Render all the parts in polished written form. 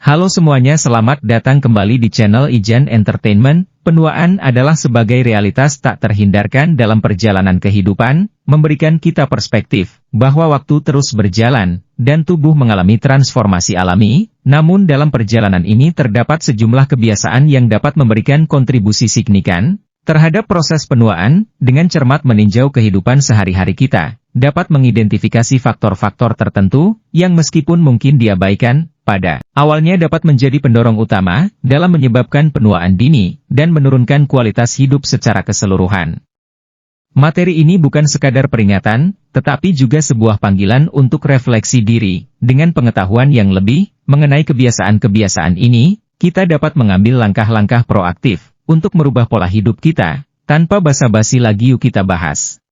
Halo semuanya, selamat datang kembali di channel Ijan Entertainment. Penuaan adalah sebagai realitas tak terhindarkan dalam perjalanan kehidupan, memberikan kita perspektif bahwa waktu terus berjalan, dan tubuh mengalami transformasi alami. Namun dalam perjalanan ini terdapat sejumlah kebiasaan yang dapat memberikan kontribusi signifikan terhadap proses penuaan. Dengan cermat meninjau kehidupan sehari-hari kita, dapat mengidentifikasi faktor-faktor tertentu yang meskipun mungkin diabaikan pada awalnya dapat menjadi pendorong utama dalam menyebabkan penuaan dini dan menurunkan kualitas hidup secara keseluruhan. Materi ini bukan sekadar peringatan, tetapi juga sebuah panggilan untuk refleksi diri. Dengan pengetahuan yang lebih mengenai kebiasaan-kebiasaan ini, kita dapat mengambil langkah-langkah proaktif untuk merubah pola hidup kita. Tanpa basa-basi lagi, yuk kita bahas.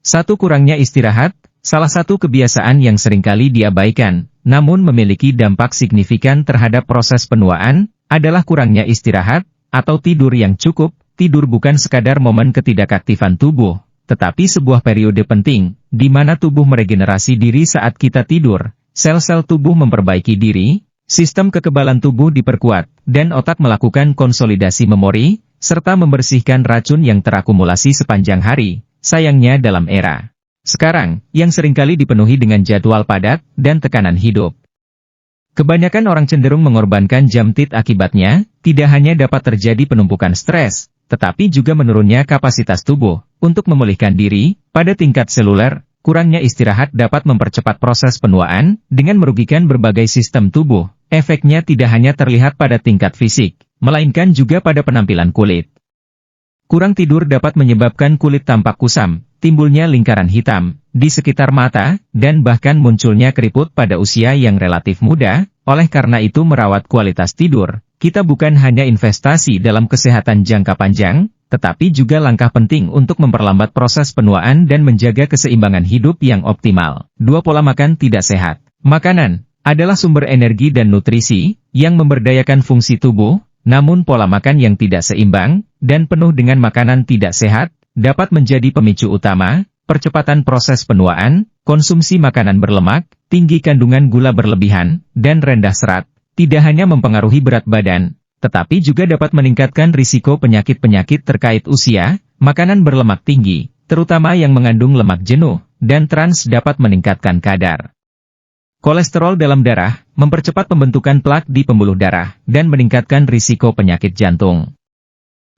1. Kurangnya istirahat. Salah satu kebiasaan yang seringkali diabaikan, namun memiliki dampak signifikan terhadap proses penuaan, adalah kurangnya istirahat, atau tidur yang cukup. Tidur bukan sekadar momen ketidakaktifan tubuh, tetapi sebuah periode penting, di mana tubuh meregenerasi diri. Saat kita tidur, sel-sel tubuh memperbaiki diri, sistem kekebalan tubuh diperkuat, dan otak melakukan konsolidasi memori, serta membersihkan racun yang terakumulasi sepanjang hari. Sayangnya dalam era sekarang, yang seringkali dipenuhi dengan jadwal padat dan tekanan hidup, kebanyakan orang cenderung mengorbankan jam tidur. Akibatnya, tidak hanya dapat terjadi penumpukan stres, tetapi juga menurunnya kapasitas tubuh untuk memulihkan diri. Pada tingkat seluler, kurangnya istirahat dapat mempercepat proses penuaan dengan merugikan berbagai sistem tubuh. Efeknya tidak hanya terlihat pada tingkat fisik, melainkan juga pada penampilan kulit. Kurang tidur dapat menyebabkan kulit tampak kusam, timbulnya lingkaran hitam di sekitar mata, dan bahkan munculnya keriput pada usia yang relatif muda. Oleh karena itu, merawat kualitas tidur kita bukan hanya investasi dalam kesehatan jangka panjang, tetapi juga langkah penting untuk memperlambat proses penuaan dan menjaga keseimbangan hidup yang optimal. 2. Pola makan tidak sehat. Makanan adalah sumber energi dan nutrisi yang memberdayakan fungsi tubuh, namun pola makan yang tidak seimbang dan penuh dengan makanan tidak sehat dapat menjadi pemicu utama percepatan proses penuaan. Konsumsi makanan berlemak, tinggi kandungan gula berlebihan, dan rendah serat tidak hanya mempengaruhi berat badan, tetapi juga dapat meningkatkan risiko penyakit-penyakit terkait usia. Makanan berlemak tinggi, terutama yang mengandung lemak jenuh dan trans, dapat meningkatkan kadar kolesterol dalam darah, mempercepat pembentukan plak di pembuluh darah, dan meningkatkan risiko penyakit jantung.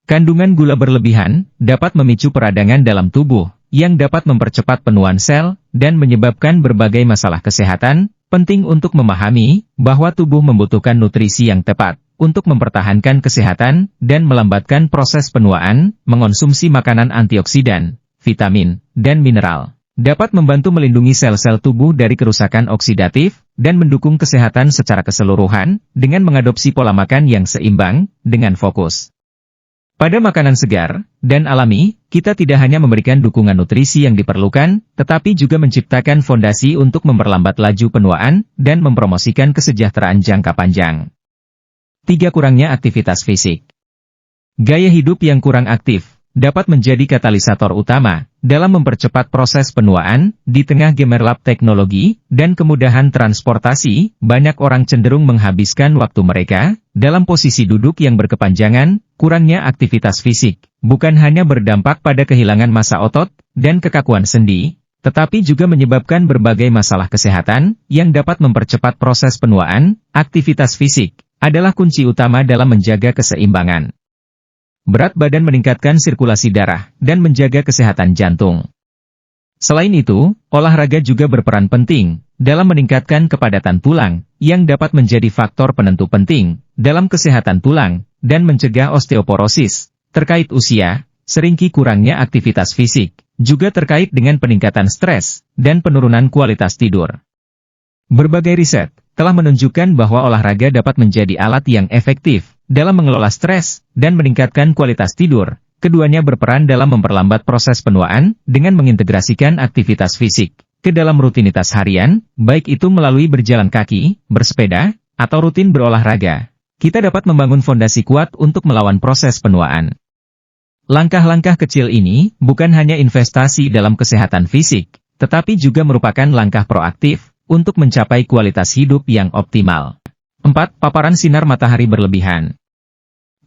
Kandungan gula berlebihan dapat memicu peradangan dalam tubuh, yang dapat mempercepat penuaan sel, dan menyebabkan berbagai masalah kesehatan. Penting untuk memahami bahwa tubuh membutuhkan nutrisi yang tepat untuk mempertahankan kesehatan dan melambatkan proses penuaan. Mengonsumsi makanan antioksidan, vitamin, dan mineral dapat membantu melindungi sel-sel tubuh dari kerusakan oksidatif, dan mendukung kesehatan secara keseluruhan. Dengan mengadopsi pola makan yang seimbang, dengan fokus pada makanan segar dan alami, kita tidak hanya memberikan dukungan nutrisi yang diperlukan, tetapi juga menciptakan fondasi untuk memperlambat laju penuaan dan mempromosikan kesejahteraan jangka panjang. 3. Kurangnya aktivitas fisik. Gaya hidup yang kurang aktif dapat menjadi katalisator utama dalam mempercepat proses penuaan. Di tengah gemerlap teknologi dan kemudahan transportasi, banyak orang cenderung menghabiskan waktu mereka dalam posisi duduk yang berkepanjangan. Kurangnya aktivitas fisik bukan hanya berdampak pada kehilangan massa otot dan kekakuan sendi, tetapi juga menyebabkan berbagai masalah kesehatan yang dapat mempercepat proses penuaan. Aktivitas fisik adalah kunci utama dalam menjaga keseimbangan berat badan, meningkatkan sirkulasi darah, dan menjaga kesehatan jantung. Selain itu, olahraga juga berperan penting dalam meningkatkan kepadatan tulang, yang dapat menjadi faktor penentu penting dalam kesehatan tulang, dan mencegah osteoporosis. Terkait usia, seringkali kurangnya aktivitas fisik juga terkait dengan peningkatan stres dan penurunan kualitas tidur. Berbagai riset telah menunjukkan bahwa olahraga dapat menjadi alat yang efektif dalam mengelola stres dan meningkatkan kualitas tidur. Keduanya berperan dalam memperlambat proses penuaan dengan mengintegrasikan aktivitas fisik ke dalam rutinitas harian, baik itu melalui berjalan kaki, bersepeda, atau rutin berolahraga. Kita dapat membangun fondasi kuat untuk melawan proses penuaan. Langkah-langkah kecil ini bukan hanya investasi dalam kesehatan fisik, tetapi juga merupakan langkah proaktif untuk mencapai kualitas hidup yang optimal. 4. Paparan sinar matahari berlebihan.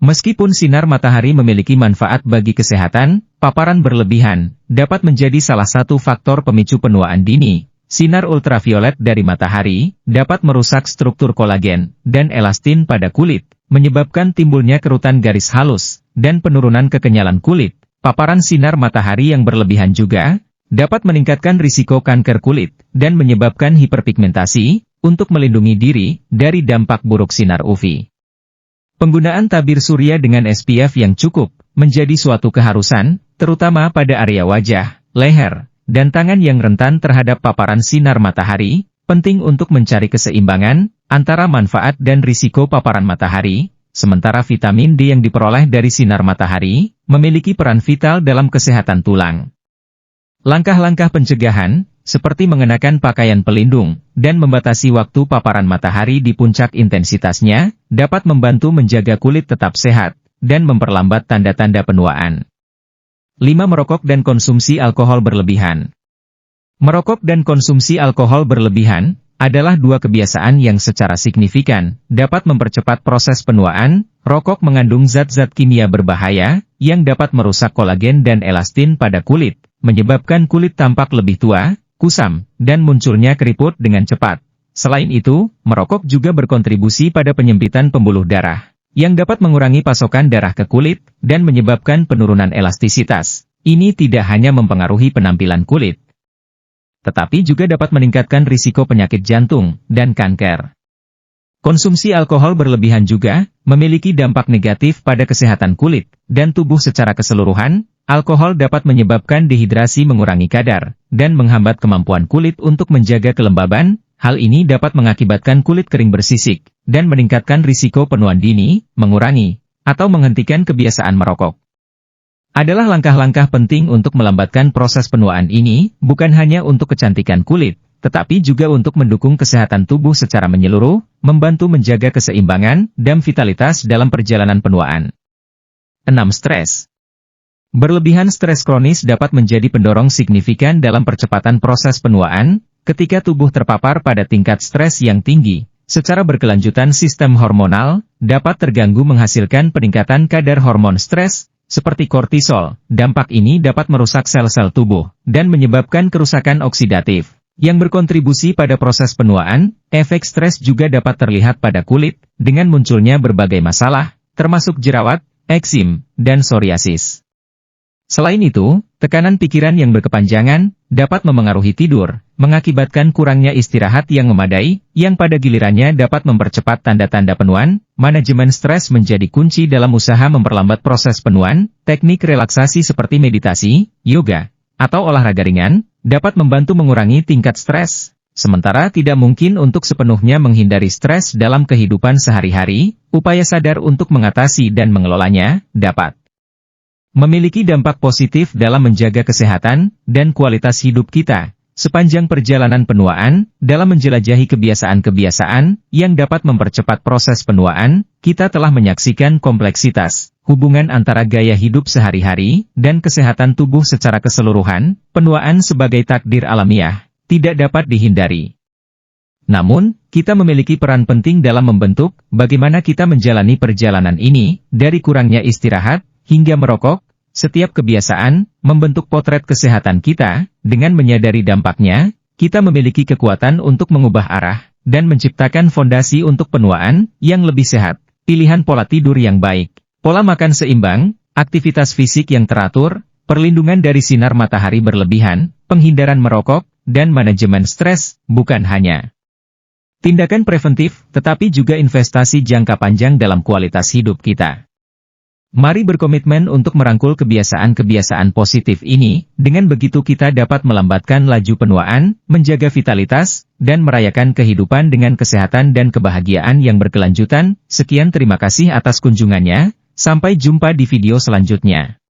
Meskipun sinar matahari memiliki manfaat bagi kesehatan, paparan berlebihan dapat menjadi salah satu faktor pemicu penuaan dini. Sinar ultraviolet dari matahari dapat merusak struktur kolagen dan elastin pada kulit, menyebabkan timbulnya kerutan garis halus dan penurunan kekenyalan kulit. Paparan sinar matahari yang berlebihan juga dapat meningkatkan risiko kanker kulit dan menyebabkan hiperpigmentasi. Untuk melindungi diri dari dampak buruk sinar UV, penggunaan tabir surya dengan SPF yang cukup menjadi suatu keharusan, terutama pada area wajah, leher, dan tangan yang rentan terhadap paparan sinar matahari. Penting untuk mencari keseimbangan antara manfaat dan risiko paparan matahari, sementara vitamin D yang diperoleh dari sinar matahari memiliki peran vital dalam kesehatan tulang. Langkah-langkah pencegahan, seperti mengenakan pakaian pelindung dan membatasi waktu paparan matahari di puncak intensitasnya, dapat membantu menjaga kulit tetap sehat dan memperlambat tanda-tanda penuaan. 5. Merokok dan konsumsi alkohol berlebihan. Merokok dan konsumsi alkohol berlebihan adalah dua kebiasaan yang secara signifikan dapat mempercepat proses penuaan. Rokok mengandung zat-zat kimia berbahaya yang dapat merusak kolagen dan elastin pada kulit, menyebabkan kulit tampak lebih tua, kusam, dan munculnya keriput dengan cepat. Selain itu, merokok juga berkontribusi pada penyempitan pembuluh darah, yang dapat mengurangi pasokan darah ke kulit, dan menyebabkan penurunan elastisitas. Ini tidak hanya mempengaruhi penampilan kulit, tetapi juga dapat meningkatkan risiko penyakit jantung dan kanker. Konsumsi alkohol berlebihan juga memiliki dampak negatif pada kesehatan kulit dan tubuh secara keseluruhan. Alkohol dapat menyebabkan dehidrasi, mengurangi kadar, dan menghambat kemampuan kulit untuk menjaga kelembaban. Hal ini dapat mengakibatkan kulit kering bersisik, dan meningkatkan risiko penuaan dini. Mengurangi atau menghentikan kebiasaan merokok adalah langkah-langkah penting untuk melambatkan proses penuaan ini, bukan hanya untuk kecantikan kulit, tetapi juga untuk mendukung kesehatan tubuh secara menyeluruh, membantu menjaga keseimbangan dan vitalitas dalam perjalanan penuaan. 6. Stres. Berlebihan stres kronis dapat menjadi pendorong signifikan dalam percepatan proses penuaan. Ketika tubuh terpapar pada tingkat stres yang tinggi, secara berkelanjutan sistem hormonal dapat terganggu, menghasilkan peningkatan kadar hormon stres, seperti kortisol. Dampak ini dapat merusak sel-sel tubuh dan menyebabkan kerusakan oksidatif yang berkontribusi pada proses penuaan. Efek stres juga dapat terlihat pada kulit dengan munculnya berbagai masalah, termasuk jerawat, eksim, dan psoriasis. Selain itu, tekanan pikiran yang berkepanjangan dapat memengaruhi tidur, mengakibatkan kurangnya istirahat yang memadai, yang pada gilirannya dapat mempercepat tanda-tanda penuaan. Manajemen stres menjadi kunci dalam usaha memperlambat proses penuaan. Teknik relaksasi seperti meditasi, yoga, atau olahraga ringan dapat membantu mengurangi tingkat stres. Sementara tidak mungkin untuk sepenuhnya menghindari stres dalam kehidupan sehari-hari, upaya sadar untuk mengatasi dan mengelolanya dapat memiliki dampak positif dalam menjaga kesehatan dan kualitas hidup kita sepanjang perjalanan penuaan. Dalam menjelajahi kebiasaan-kebiasaan yang dapat mempercepat proses penuaan, kita telah menyaksikan kompleksitas hubungan antara gaya hidup sehari-hari dan kesehatan tubuh secara keseluruhan. Penuaan sebagai takdir alamiah tidak dapat dihindari. Namun, kita memiliki peran penting dalam membentuk bagaimana kita menjalani perjalanan ini, dari kurangnya istirahat hingga merokok. Setiap kebiasaan membentuk potret kesehatan kita. Dengan menyadari dampaknya, kita memiliki kekuatan untuk mengubah arah dan menciptakan fondasi untuk penuaan yang lebih sehat. Pilihan pola tidur yang baik, pola makan seimbang, aktivitas fisik yang teratur, perlindungan dari sinar matahari berlebihan, penghindaran merokok, dan manajemen stres bukan hanya tindakan preventif, tetapi juga investasi jangka panjang dalam kualitas hidup kita. Mari berkomitmen untuk merangkul kebiasaan-kebiasaan positif ini. Dengan begitu kita dapat melambatkan laju penuaan, menjaga vitalitas, dan merayakan kehidupan dengan kesehatan dan kebahagiaan yang berkelanjutan. Sekian, terima kasih atas kunjungannya. Sampai jumpa di video selanjutnya.